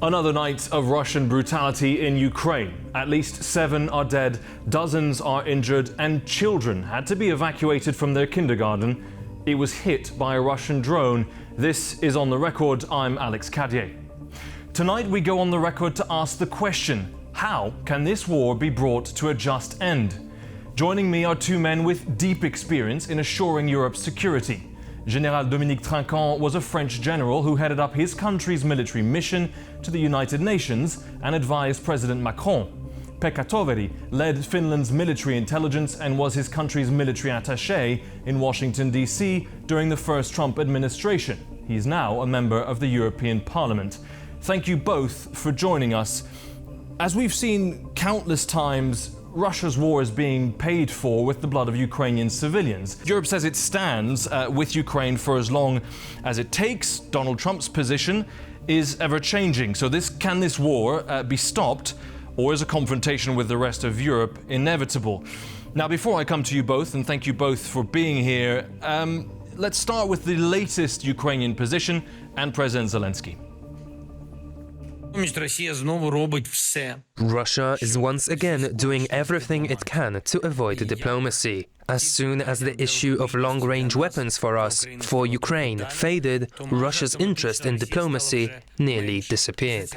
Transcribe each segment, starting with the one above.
Another night of Russian brutality in Ukraine. At least 7 are dead, dozens are injured, and children had to be evacuated from their kindergarten. It was hit by a Russian drone. This is On the Record. I'm Alex Cadier. Tonight we go on the record to ask the question, how can this war be brought to a just end? Joining me are two men with deep experience in assuring Europe's security. General Dominique Trinquand was a French general who headed up his country's military mission to the United Nations and advised President Macron. Pekka Toveri led Finland's military intelligence and was his country's military attaché in Washington, D.C. during the first Trump administration. He is now a member of the European Parliament. Thank you both for joining us. As we've seen countless times, Russia's war is being paid for with the blood of Ukrainian civilians. Europe says it stands with Ukraine for as long as it takes. Donald Trump's position is ever-changing. So can this war be stopped, or is a confrontation with the rest of Europe inevitable? Now, before I come to you both, and thank you both for being here, let's start with the latest Ukrainian position and President Zelensky. Russia is once again doing everything it can to avoid diplomacy. As soon as the issue of long-range weapons for Ukraine faded, Russia's interest in diplomacy nearly disappeared.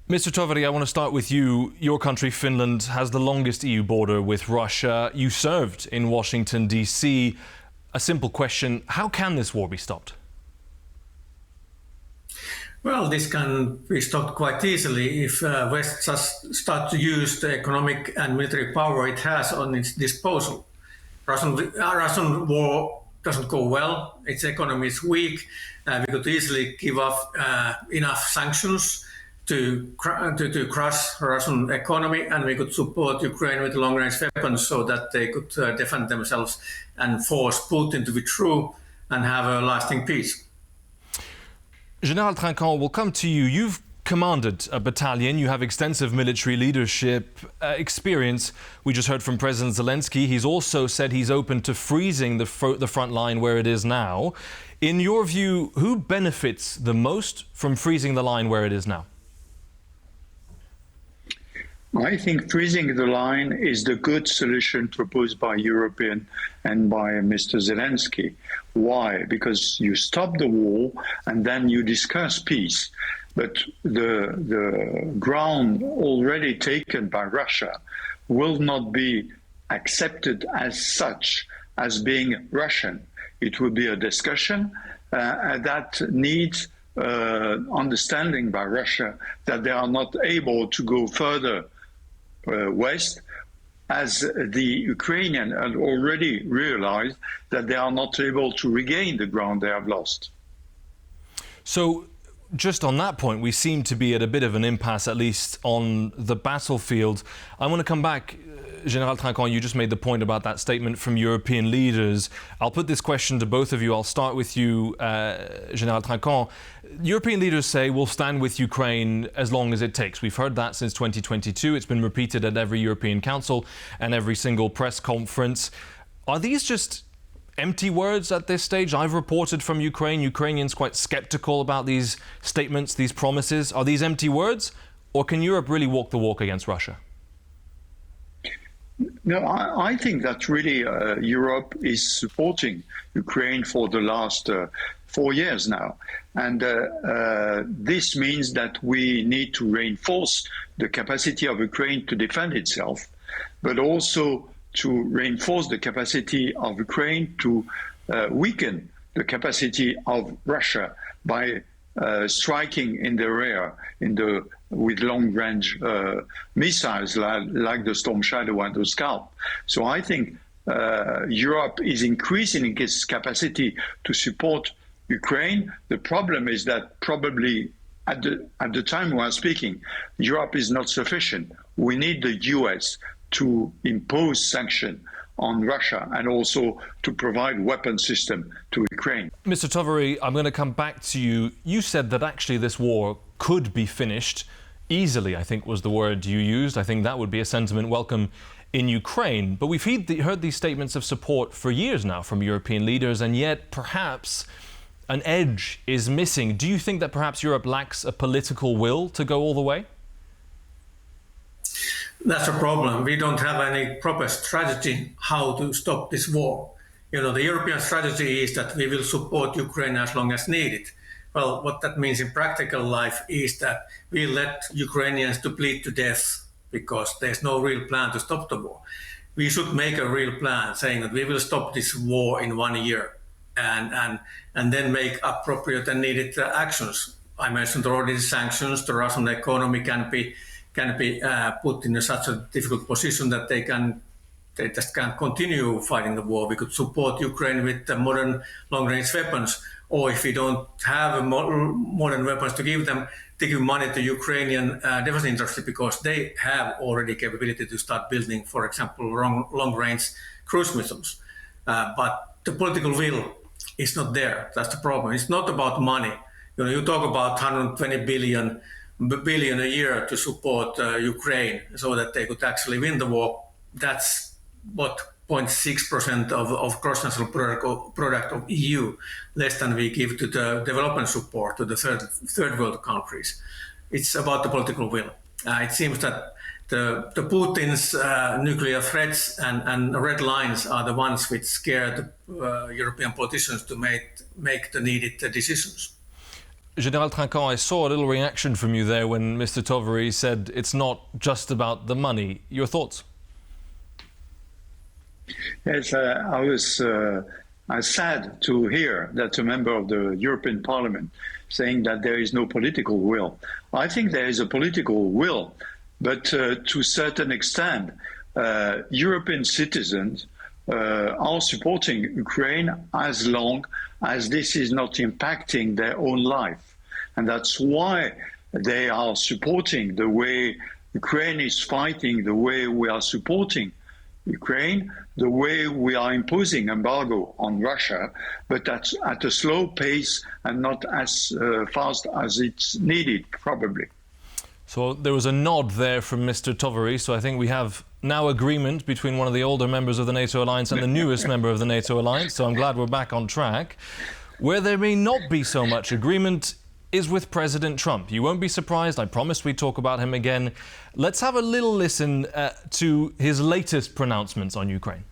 Mr. Toveri, I want to start with you. Your country, Finland, has the longest EU border with Russia. You served in Washington, D.C. A simple question, how can this war be stopped? Well, this can be stopped quite easily if West just start to use the economic and military power it has on its disposal. Russian war doesn't go well. Its economy is weak. We could easily give up enough sanctions to crush Russian economy, and we could support Ukraine with long-range weapons so that they could defend themselves and force Putin to withdraw and have a lasting peace. General Trinquand, we'll come to you. You've commanded a battalion. You have extensive military leadership experience. We just heard from President Zelensky. He's also said he's open to freezing the front line where it is now. In your view, who benefits the most from freezing the line where it is now? I think freezing the line is the good solution proposed by European and by Mr. Zelensky. Why? Because you stop the war and then you discuss peace. But the ground already taken by Russia will not be accepted as such, as being Russian. It will be a discussion that needs understanding by Russia that they are not able to go further west, as the Ukrainians had already realized that they are not able to regain the ground they have lost. So, just on that point, we seem to be at a bit of an impasse, at least on the battlefield. I want to come back, General Trinquand, you just made the point about that statement from European leaders. I'll put this question to both of you. I'll start with you, General Trinquand. European leaders say we'll stand with Ukraine as long as it takes. We've heard that since 2022. It's been repeated at every European Council and every single press conference. Are these just empty words at this stage? I've reported from Ukraine, Ukrainians quite skeptical about these statements, these promises. Are these empty words, or can Europe really walk the walk against Russia? No, I think that really Europe is supporting Ukraine for the last 4 years now. And this means that we need to reinforce the capacity of Ukraine to defend itself, but also to reinforce the capacity of Ukraine to weaken the capacity of Russia by striking in the rear with long-range missiles like the Storm Shadow and the Scalp. So I think Europe is increasing its capacity to support Ukraine. The problem is that probably at the time we are speaking, Europe is not sufficient. We need the US to impose sanctions on Russia and also to provide weapon system to Ukraine. Mr. Toveri, I'm going to come back to you. You said that actually this war could be finished easily, I think was the word you used. I think that would be a sentiment welcome in Ukraine. But we've heard these statements of support for years now from European leaders, and yet perhaps an edge is missing. Do you think that perhaps Europe lacks a political will to go all the way? That's a problem. We don't have any proper strategy how to stop this war. The European strategy is that we will support Ukraine as long as needed. Well, what that means in practical life is that we let Ukrainians to bleed to death because there's no real plan to stop the war. We should make a real plan saying that we will stop this war in 1 year and then make appropriate and needed actions. I mentioned already sanctions. The Russian economy can be put in such a difficult position that they just can't continue fighting the war. We could support Ukraine with modern long-range weapons, or if we don't have modern weapons to give them, they give money to Ukrainian defense industry because they have already capability to start building, for example, long-range cruise missiles. But the political will is not there. That's the problem. It's not about money. You talk about 120 billion a year to support Ukraine so that they could actually win the war. That's what 0.6% of gross national product of EU, less than we give to the development support to the third world countries. It's about the political will. It seems that the Putin's nuclear threats and red lines are the ones which scare the European politicians to make the needed decisions. General Trinquand, I saw a little reaction from you there when Mr. Toveri said it's not just about the money. Your thoughts? Yes, I was sad to hear that a member of the European Parliament saying that there is no political will. I think there is a political will, but to a certain extent, European citizens are supporting Ukraine as long as this is not impacting their own life. And that's why they are supporting the way Ukraine is fighting, the way we are supporting Ukraine, the way we are imposing embargo on Russia, but that's at a slow pace and not as fast as it's needed, probably. So there was a nod there from Mr. Toveri, so I think we have now agreement between one of the older members of the NATO alliance and the newest member of the NATO alliance, so I'm glad we're back on track. Where there may not be so much agreement is with President Trump. You won't be surprised, I promised we'd talk about him again. Let's have a little listen to his latest pronouncements on Ukraine.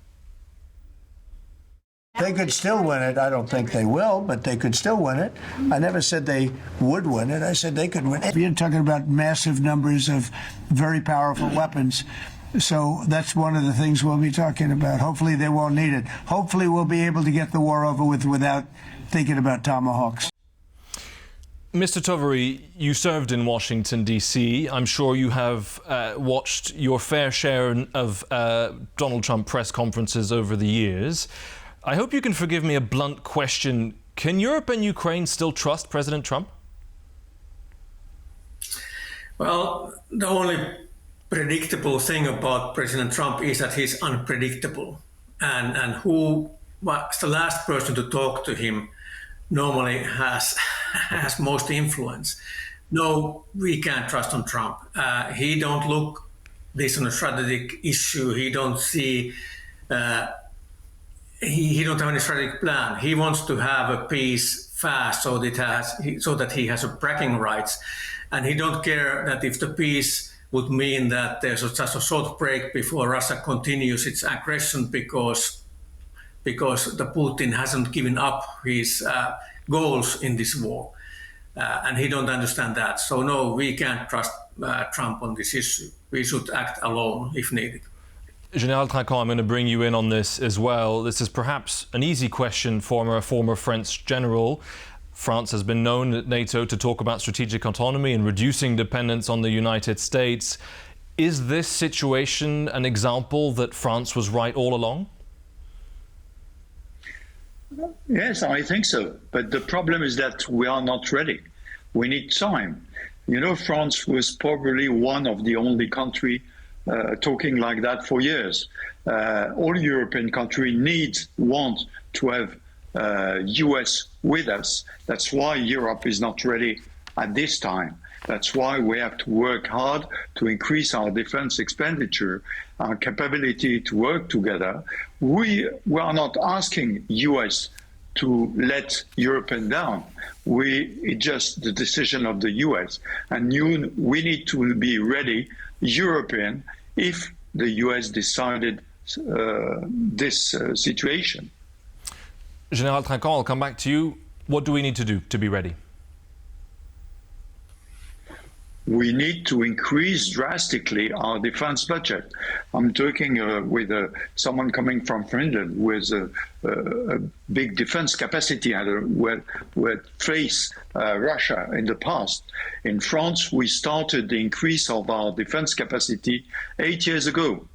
They could still win it. I don't think they will, but they could still win it. I never said they would win it. I said they could win it. You're talking about massive numbers of very powerful weapons. So that's one of the things we'll be talking about. Hopefully they won't need it. Hopefully we'll be able to get the war over with without thinking about tomahawks. Mr. Toveri, you served in Washington, D.C. I'm sure you have watched your fair share of Donald Trump press conferences over the years. I hope you can forgive me a blunt question. Can Europe and Ukraine still trust President Trump? Well, the only predictable thing about President Trump is that he's unpredictable. And who was the last person to talk to him normally has most influence. No, we can't trust on Trump. He don't look this on a strategic issue. He don't see, he don't have any strategic plan. He wants to have a peace fast so that he has a bragging rights. And he don't care that if the peace would mean that there's just a short break before Russia continues its aggression because the Putin hasn't given up his goals in this war. And he don't understand that. So no, we can't trust Trump on this issue. We should act alone if needed. General Trinquand, I'm going to bring you in on this as well. This is perhaps an easy question for a former French general. France has been known at NATO to talk about strategic autonomy and reducing dependence on the United States. Is this situation an example that France was right all along? Yes, I think so. But the problem is that we are not ready. We need time. You know, France was probably one of the only countries talking like that for years. All European countries want to have US with us. That's why Europe is not ready at this time. That's why we have to work hard to increase our defense expenditure, our capability to work together. We are not asking US to let Europe down. It's just the decision of the US. And we need to be ready, European, if the US decided this situation. General Trinquand, I'll come back to you. What do we need to do to be ready? We need to increase drastically our defense budget. I'm talking with someone coming from Finland with a big defense capacity and would face Russia in the past. In France, we started the increase of our defense capacity 8 years ago.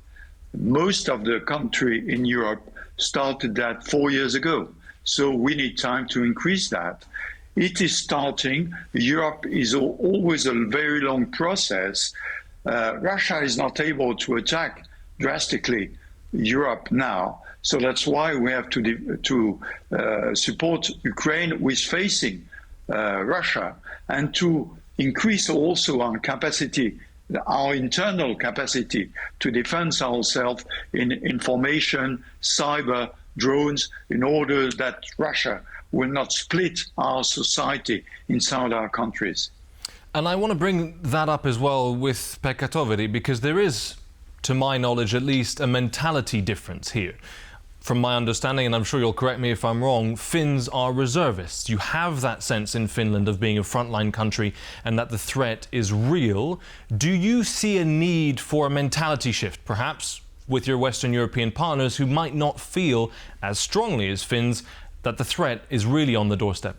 Most of the country in Europe started that 4 years ago. So we need time to increase that. It is starting. Europe is always a very long process. Russia is not able to attack drastically Europe now. So that's why we have to support Ukraine with facing Russia and to increase also our capacity, our internal capacity to defend ourselves in information, cyber, drones, in order that Russia will not split our society inside our countries. And I want to bring that up as well with Pekka Toveri, because there is, to my knowledge at least, a mentality difference here. From my understanding, and I'm sure you'll correct me if I'm wrong, Finns are reservists. You have that sense in Finland of being a frontline country and that the threat is real. Do you see a need for a mentality shift, perhaps, with your Western European partners who might not feel as strongly as Finns that the threat is really on the doorstep?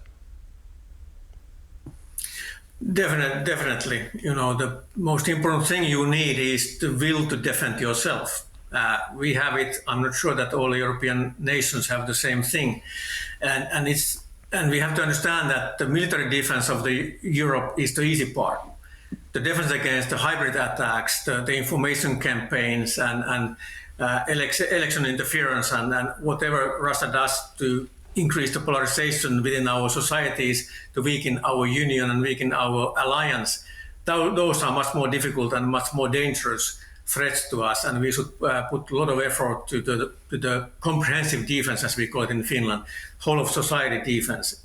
Definitely. You know, the most important thing you need is the will to defend yourself. We have it. I'm not sure that all European nations have the same thing, and we have to understand that the military defense of Europe is the easy part. The defense against the hybrid attacks, the information campaigns, and election interference, and whatever Russia does to increase the polarization within our societies, to weaken our union and weaken our alliance. Those are much more difficult and much more dangerous threats to us, and we should put a lot of effort to the comprehensive defense, as we call it in Finland, whole of society defense.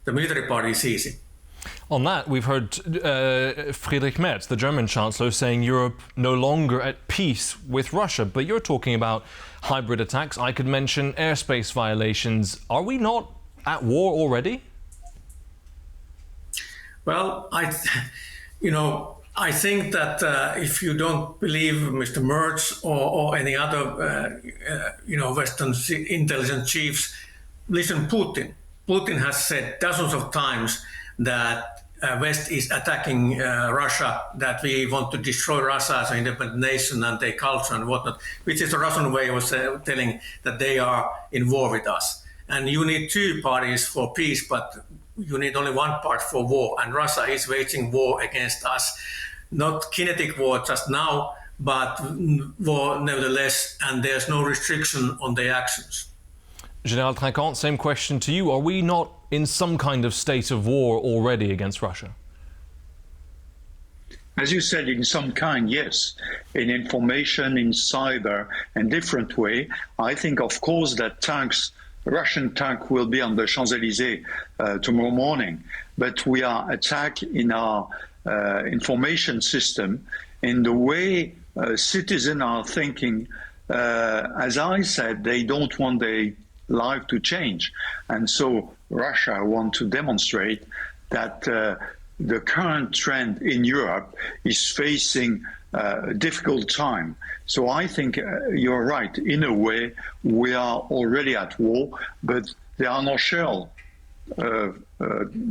The military part is easy. On that, we've heard Friedrich Merz, the German Chancellor, saying Europe no longer at peace with Russia. But you're talking about hybrid attacks. I could mention airspace violations. Are we not at war already? Well, I think that if you don't believe Mr. Merz or any other, Western intelligence chiefs, listen, Putin. Putin has said dozens of times that West is attacking Russia, that we want to destroy Russia as an independent nation and their culture and whatnot, which is a Russian way of telling that they are in war with us. And you need two parties for peace, but you need only one part for war. And Russia is waging war against us. Not kinetic war just now, but war nevertheless, and there's no restriction on their actions. General Trinquand, same question to you. Are we not in some kind of state of war already against Russia? As you said, in some kind, yes. In information, in cyber, and different way. I think, of course, that Russian tank will be on the Champs-Élysées tomorrow morning. But we are attacked in our information system, in the way citizens are thinking. As I said, they don't want their life to change. And so Russia wants to demonstrate that the current trend in Europe is facing a difficult time. So I think you're right. In a way, we are already at war, but there are no shells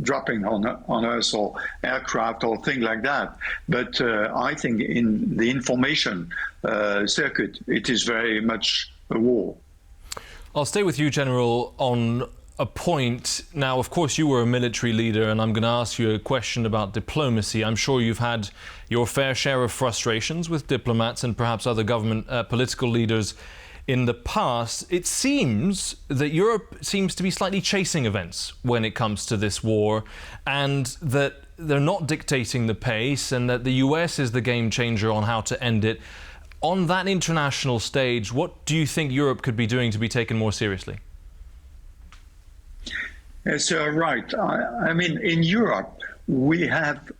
dropping on us or aircraft or things like that. But I think in the information circuit, it is very much a war. I'll stay with you, General, on a point. Now, of course, you were a military leader, and I'm going to ask you a question about diplomacy. I'm sure you've had your fair share of frustrations with diplomats and perhaps other government political leaders in the past. It seems that Europe seems to be slightly chasing events when it comes to this war, and that they're not dictating the pace, and that the US is the game changer on how to end it. On that international stage, what do you think Europe could be doing to be taken more seriously? Yes, you're right. I mean, in Europe, we have,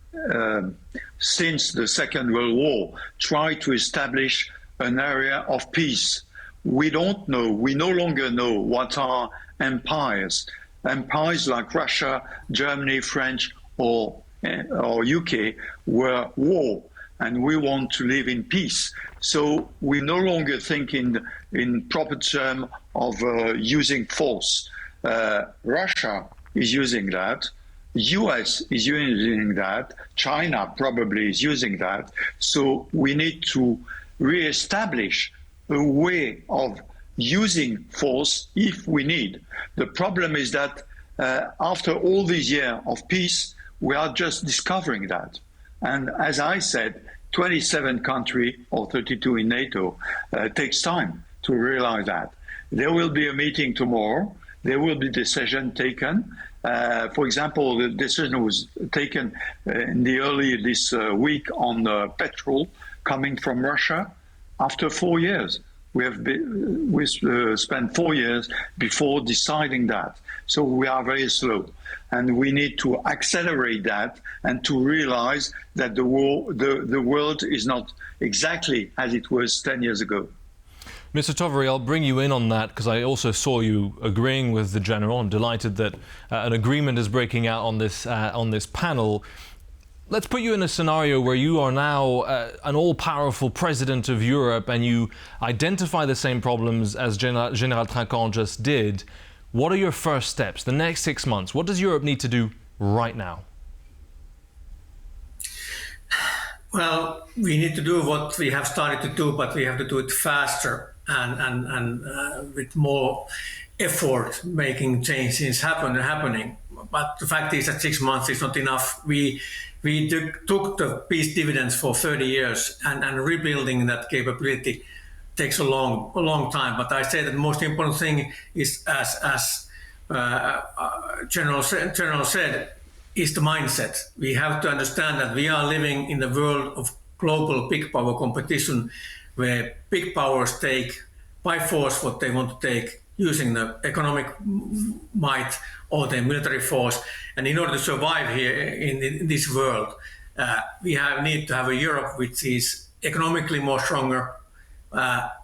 since the Second World War, tried to establish an area of peace. We don't know, we no longer know what are empires. Empires like Russia, Germany, French, or UK were war, and we want to live in peace. So we no longer think in proper terms of using force. Russia is using that. US is using that. China probably is using that. So we need to reestablish a way of using force if we need. The problem is that after all these years of peace, we are just discovering that. And as I said, 27 countries or 32 in NATO takes time to realize that. There will be a meeting tomorrow. There will be decision taken. For example, the decision was taken in the early this week on petrol coming from Russia after 4 years. We spent 4 years before deciding that. So we are very slow. And we need to accelerate that and to realize that the world is not exactly as it was 10 years ago. Mr. Toveri, I'll bring you in on that because I also saw you agreeing with the General. I'm delighted that an agreement is breaking out on this panel. Let's put you in a scenario where you are now an all-powerful president of Europe and you identify the same problems as General Trinquand just did. What are your first steps? The next 6 months, what does Europe need to do right now? Well, we need to do what we have started to do, but we have to do it faster and with more effort, making changes happening. But the fact is that 6 months is not enough. We took the peace dividends for 30 years, and rebuilding that capability takes a long time. But I say that the most important thing is, as General said, is the mindset. We have to understand that we are living in the world of global big power competition, where big powers take by force what they want to take, using the economic might or the military force. And in order to survive here in this world, we need to have a Europe which is economically more stronger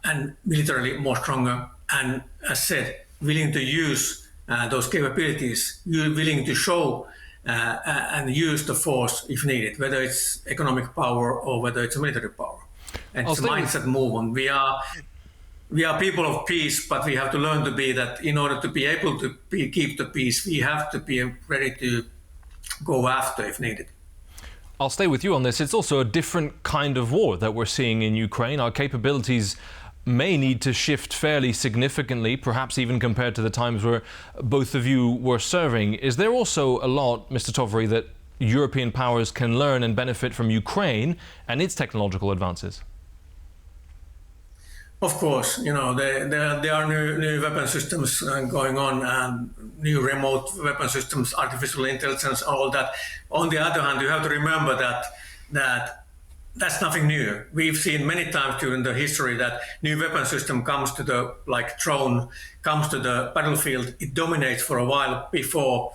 and militarily more stronger, and as said, willing to use those capabilities, willing to show and use the force if needed, whether it's economic power or whether it's a military power. And it's a mindset move on. We are people of peace, but we have to learn to be that in order to be able to keep the peace, we have to be ready to go after if needed. I'll stay with you on this. It's also a different kind of war that we're seeing in Ukraine. Our capabilities may need to shift fairly significantly, perhaps even compared to the times where both of you were serving. Is there also a lot, Mr. Toveri, that European powers can learn and benefit from Ukraine and its technological advances? Of course, you know, there are new weapon systems going on, and new remote weapon systems, artificial intelligence, all that. On the other hand, you have to remember that's nothing new. We've seen many times during the history that new weapon system comes to the, like drone, comes to the battlefield, it dominates for a while before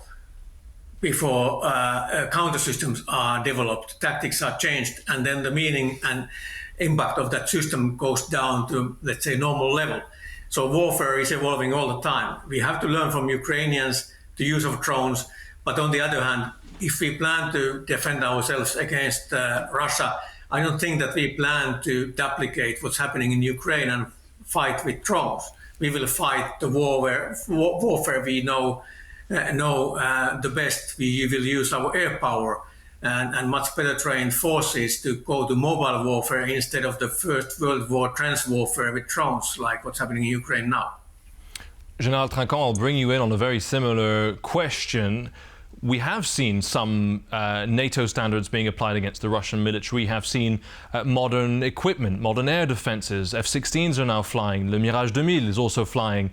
counter systems are developed, tactics are changed, and then the meaning and impact of that system goes down to, let's say, normal level. So warfare is evolving all the time. We have to learn from Ukrainians the use of drones, but on the other hand, if we plan to defend ourselves against Russia, I don't think that we plan to duplicate what's happening in Ukraine and fight with drones. We will fight the warfare we know the best. We will use our air power and much better trained forces to go to mobile warfare instead of the First World War trench warfare with drones, like what's happening in Ukraine now. General Trinquand, I'll bring you in on a very similar question. We have seen some NATO standards being applied against the Russian military. We have seen modern equipment, modern air defenses. F-16s are now flying. Le Mirage 2000 is also flying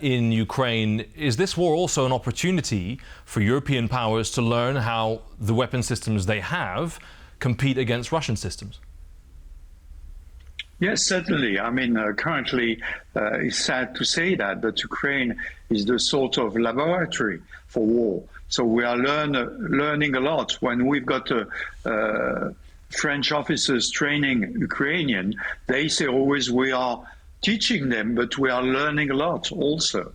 in Ukraine. Is this war also an opportunity for European powers to learn how the weapon systems they have compete against Russian systems? Yes, certainly. I mean, currently, it's sad to say that, but Ukraine is the sort of laboratory for war. So we are learning a lot. When we've got French officers training Ukrainian, they say always we are teaching them, but we are learning a lot also.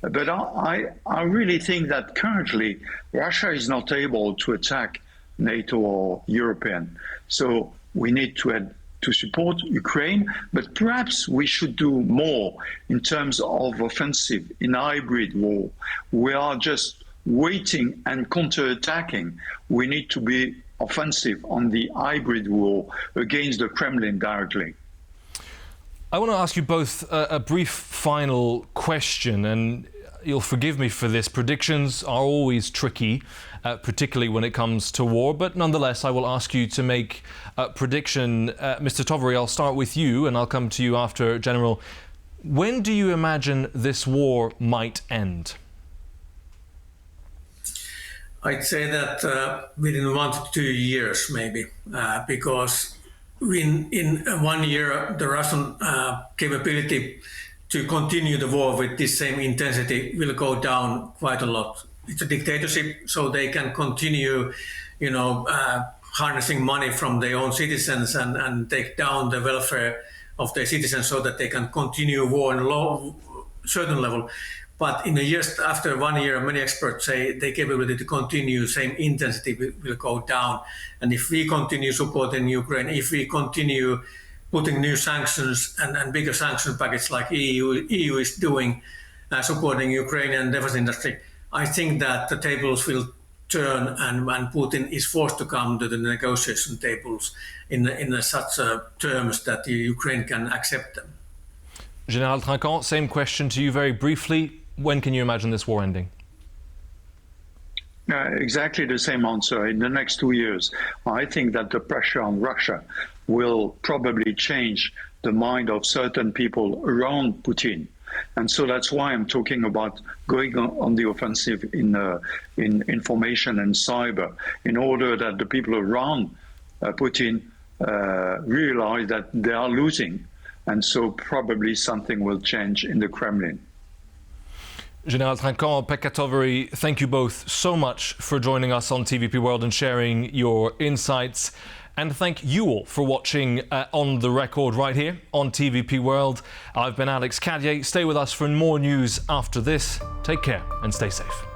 But I really think that currently Russia is not able to attack NATO or European. So we need to support Ukraine, but perhaps we should do more in terms of offensive in hybrid war. We are just waiting and counter-attacking. We need to be offensive on the hybrid war against the Kremlin directly. I want to ask you both a brief final question, and you'll forgive me for this. Predictions are always tricky, particularly when it comes to war, but nonetheless, I will ask you to make a prediction. Mr. Toveri, I'll start with you, and I'll come to you after, General. When do you imagine this war might end? I'd say that within 1 to 2 years, maybe, because in 1 year, the Russian capability to continue the war with this same intensity will go down quite a lot. It's a dictatorship, so they can continue, harnessing money from their own citizens and take down the welfare of their citizens so that they can continue war on a certain level. But in the years after 1 year, many experts say their capability to continue same intensity will go down. And if we continue supporting Ukraine, if we continue putting new sanctions and bigger sanction package like EU is doing, supporting Ukrainian defense industry, I think that the tables will turn and Putin is forced to come to the negotiation tables in such terms that Ukraine can accept them. General Trinquand, same question to you very briefly. When can you imagine this war ending? Exactly the same answer. In the next 2 years, I think that the pressure on Russia will probably change the mind of certain people around Putin. And so that's why I'm talking about going on the offensive in information and cyber, in order that the people around Putin realize that they are losing. And so probably something will change in the Kremlin. General Trinquand, Pekka Toveri, thank you both so much for joining us on TVP World and sharing your insights. And thank you all for watching On The Record right here on TVP World. I've been Alex Cadier. Stay with us for more news after this. Take care and stay safe.